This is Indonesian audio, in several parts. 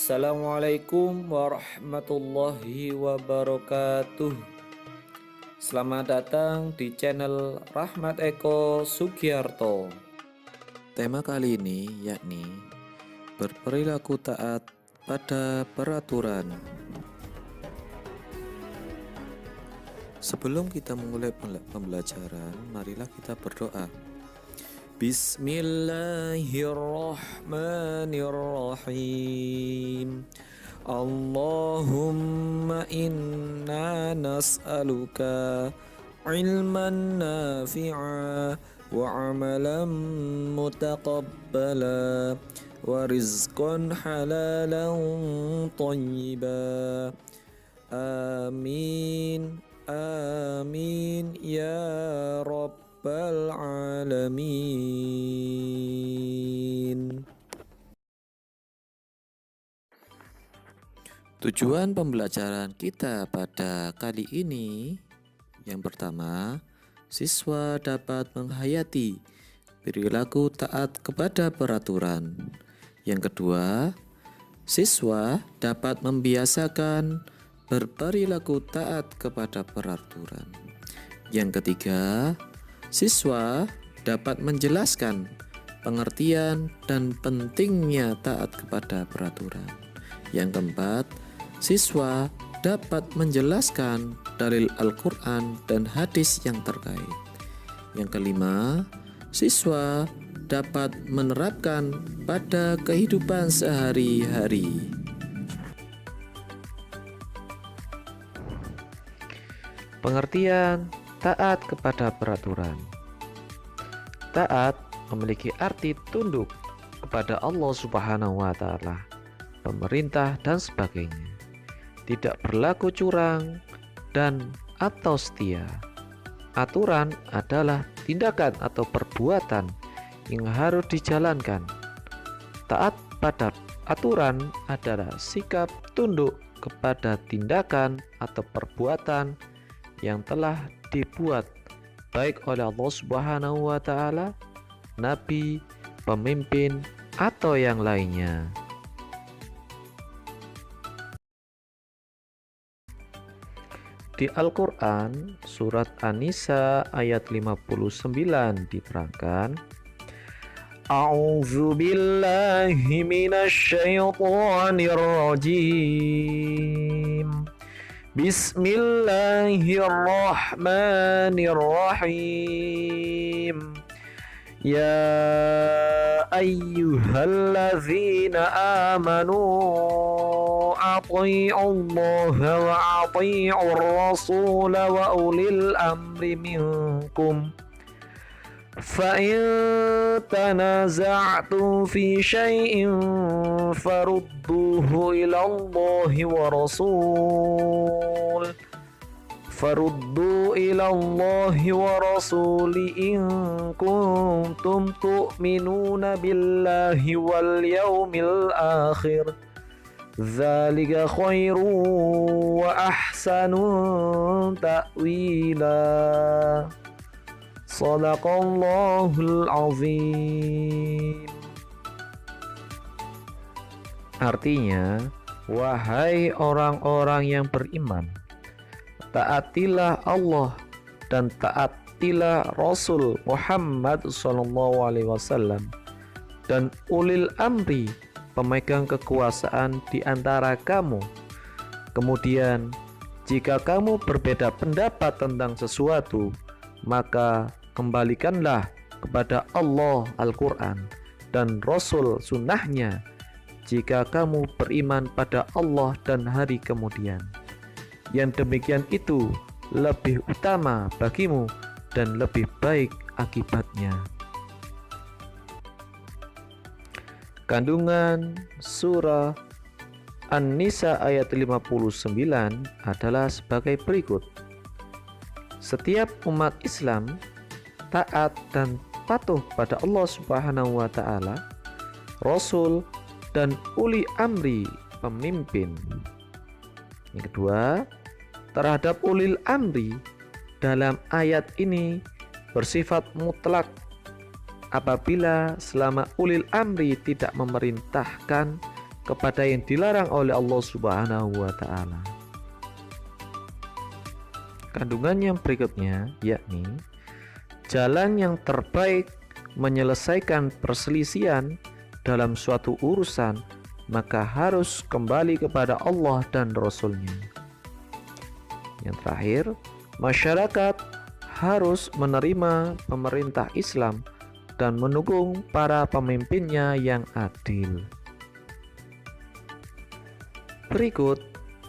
Assalamualaikum warahmatullahi wabarakatuh. Selamat datang di channel Rahmat Eko Sugiarto. Tema kali ini yakni berperilaku taat pada peraturan. Sebelum kita memulai pembelajaran, marilah kita berdoa. Bismillahirrahmanirrahim. Allahumma inna nas'aluka ilman nafi'a wa amalan mutaqabbala wa rizqan halalan tayyiba. Amin. Amin ya Rabbal alamin. Tujuan pembelajaran kita pada kali ini, yang pertama, siswa dapat menghayati perilaku taat kepada peraturan. Yang kedua, siswa dapat membiasakan berperilaku taat kepada peraturan. Yang ketiga, siswa dapat menjelaskan pengertian dan pentingnya taat kepada peraturan. Yang keempat, siswa dapat menjelaskan dalil Al-Quran dan hadis yang terkait. Yang kelima, siswa dapat menerapkan pada kehidupan sehari-hari. Pengertian taat kepada peraturan. Taat memiliki arti tunduk kepada Allah Subhanahu wa Ta'ala, pemerintah, dan sebagainya. Tidak berlaku curang dan atau setia. Aturan adalah tindakan atau perbuatan yang harus dijalankan. Taat pada aturan adalah sikap tunduk kepada tindakan atau perbuatan yang telah dibuat baik oleh Allah Subhanahu wa Ta'ala, nabi, pemimpin, atau yang lainnya. Di Al-Quran, surat An-Nisa ayat 59 diterangkan, A'udzu billahi minasyaitonir rajim. Bismillahirrahmanirrahim. Ya ayyuhalladzina amanu athi'ullaha wa athi'ur rasula wa ulil amri minkum. فَإِن تَنَازَعْتُمْ فِي شَيْءٍ فَرُدُّوهُ إِلَى اللَّهِ وَرَسُولِهِ إِن كُنتُمْ تُؤْمِنُونَ بِاللَّهِ وَالْيَوْمِ الْآخِرِ ذَلِكَ خَيْرٌ وَأَحْسَنُ تَأْوِيلًا. Shadaqallahul azim. Artinya, wahai orang-orang yang beriman, taatilah Allah dan taatilah Rasul Muhammad SAW dan ulil amri, pemegang kekuasaan di antara kamu. Kemudian, jika kamu berbeda pendapat tentang sesuatu, maka kembalikanlah kepada Allah Al-Quran dan Rasul sunnahnya jika kamu beriman pada Allah dan hari kemudian. Yang demikian itu lebih utama bagimu dan lebih baik akibatnya. Kandungan surah An-Nisa ayat 59 adalah sebagai berikut. Setiap umat Islam taat dan patuh pada Allah Subhanahu wa Ta'ala, Rasul, dan uli amri, pemimpin. Yang kedua, terhadap ulil amri dalam ayat ini bersifat mutlak apabila selama ulil amri tidak memerintahkan kepada yang dilarang oleh Allah Subhanahu wa taala. Kandungan yang berikutnya yakni jalan yang terbaik menyelesaikan perselisihan dalam suatu urusan, maka harus kembali kepada Allah dan Rasul-Nya. Yang terakhir, masyarakat harus menerima pemerintah Islam dan mendukung para pemimpinnya yang adil. Berikut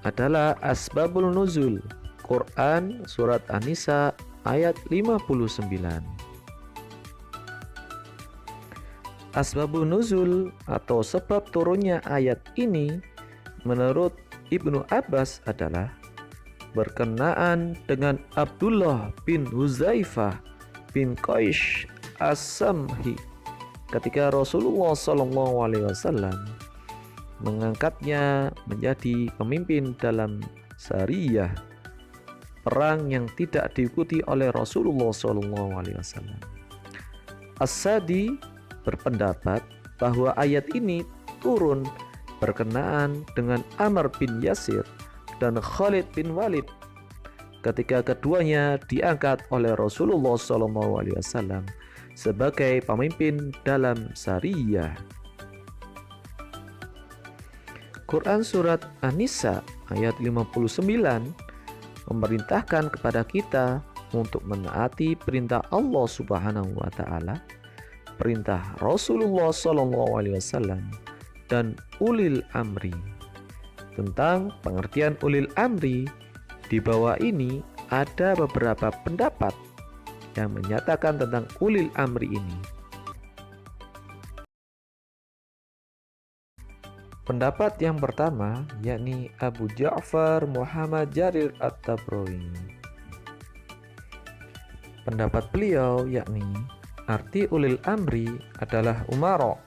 adalah asbabul nuzul Quran surat An-Nisa ayat 59. Asbabun nuzul atau sebab turunnya ayat ini menurut Ibnu Abbas adalah berkenaan dengan Abdullah bin Huzaifah bin Qais As-Samhi ketika Rasulullah SAW mengangkatnya menjadi pemimpin dalam sariyah perang yang tidak diikuti oleh Rasulullah SAW. As-Sadi berpendapat bahwa ayat ini turun berkenaan dengan Amr bin Yasir dan Khalid bin Walid ketika keduanya diangkat oleh Rasulullah SAW sebagai pemimpin dalam sariyah. Quran surat An-Nisa ayat 59 memerintahkan kepada kita untuk menaati perintah Allah Subhanahu wa taala, perintah Rasulullah SAW dan ulil amri. Tentang pengertian ulil amri, di bawah ini ada beberapa pendapat yang menyatakan tentang ulil amri ini. Pendapat yang pertama yakni Abu Ja'far Muhammad Jarir At-Tabrawi. Pendapat beliau yakni arti ulil amri adalah umara,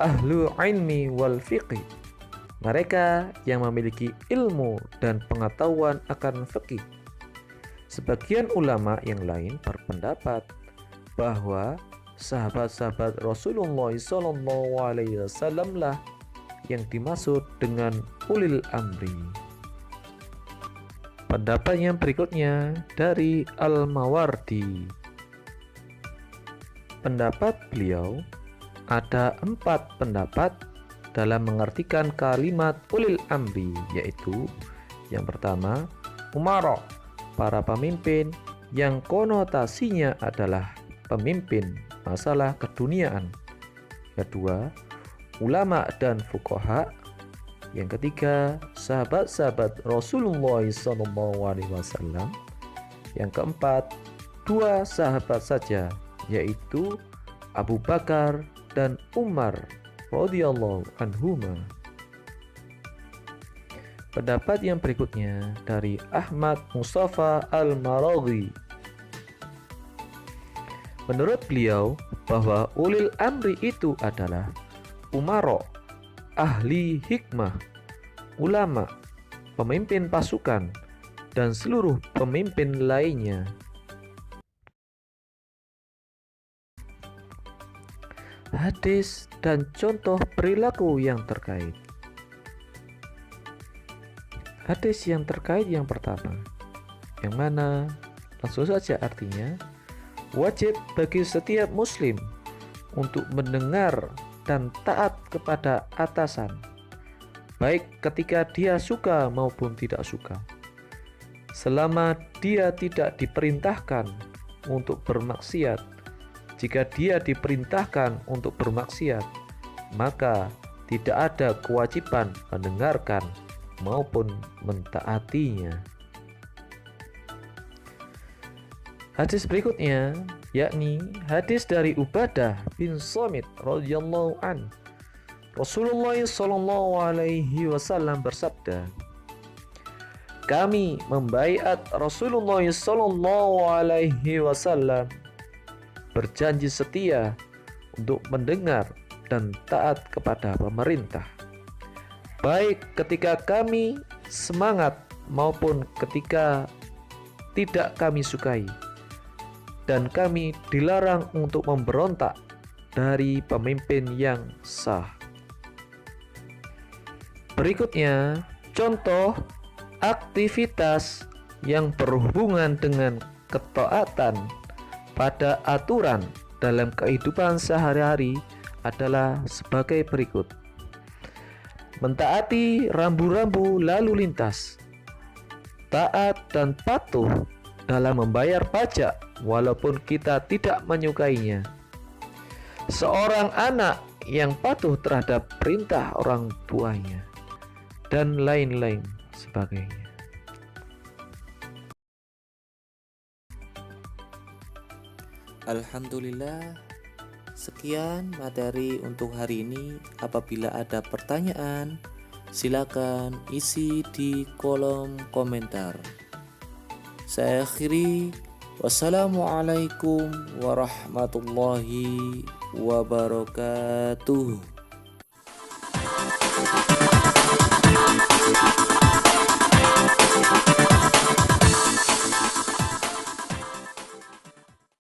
ahlu ilmi wal fiqh, mereka yang memiliki ilmu dan pengetahuan akan fikih. Sebagian ulama yang lain berpendapat bahwa sahabat-sahabat Rasulullah SAW lah yang dimaksud dengan ulil amri. Pendapat yang berikutnya dari Al-Mawardi. Pendapat beliau, ada 4 pendapat dalam mengartikan kalimat ulil amri, yaitu yang pertama, umara, para pemimpin yang konotasinya adalah pemimpin masalah keduniaan. Kedua, ulama dan fuqaha. Yang ketiga, sahabat-sahabat Rasulullah SAW. Yang keempat, 2 sahabat saja, yaitu Abu Bakar dan Umar radhiyallahu anhuma. Pendapat yang berikutnya dari Ahmad Mustafa Al-Maraghi. Menurut beliau bahwa ulil amri itu adalah umara, ahli hikmah, ulama, pemimpin pasukan, dan seluruh pemimpin lainnya. Hadis dan contoh perilaku yang terkait. Hadis yang terkait yang pertama, yang mana langsung saja artinya wajib bagi setiap muslim untuk mendengar dan taat kepada atasan, baik ketika dia suka maupun tidak suka, selama dia tidak diperintahkan untuk bermaksiat. Jika dia diperintahkan untuk bermaksiat, maka tidak ada kewajiban mendengarkan maupun mentaatinya. Hadis berikutnya yakni hadis dari Ubadah bin Samit radhiyallahu an. Rasulullah SAW bersabda, kami membaiat Rasulullah SAW berjanji setia untuk mendengar dan taat kepada pemerintah, baik ketika kami semangat maupun ketika tidak kami sukai, dan kami dilarang untuk memberontak dari pemimpin yang sah. Berikutnya, contoh aktivitas yang berhubungan dengan ketaatan pada aturan dalam kehidupan sehari-hari adalah sebagai berikut. Mentaati rambu-rambu lalu lintas, taat dan patuh dalam membayar pajak walaupun kita tidak menyukainya. Seorang anak yang patuh terhadap perintah orang tuanya, dan lain-lain sebagainya. Alhamdulillah, sekian materi untuk hari ini. Apabila ada pertanyaan, silakan isi di kolom komentar. Saya akhiri, wassalamualaikum warahmatullahi wabarakatuh.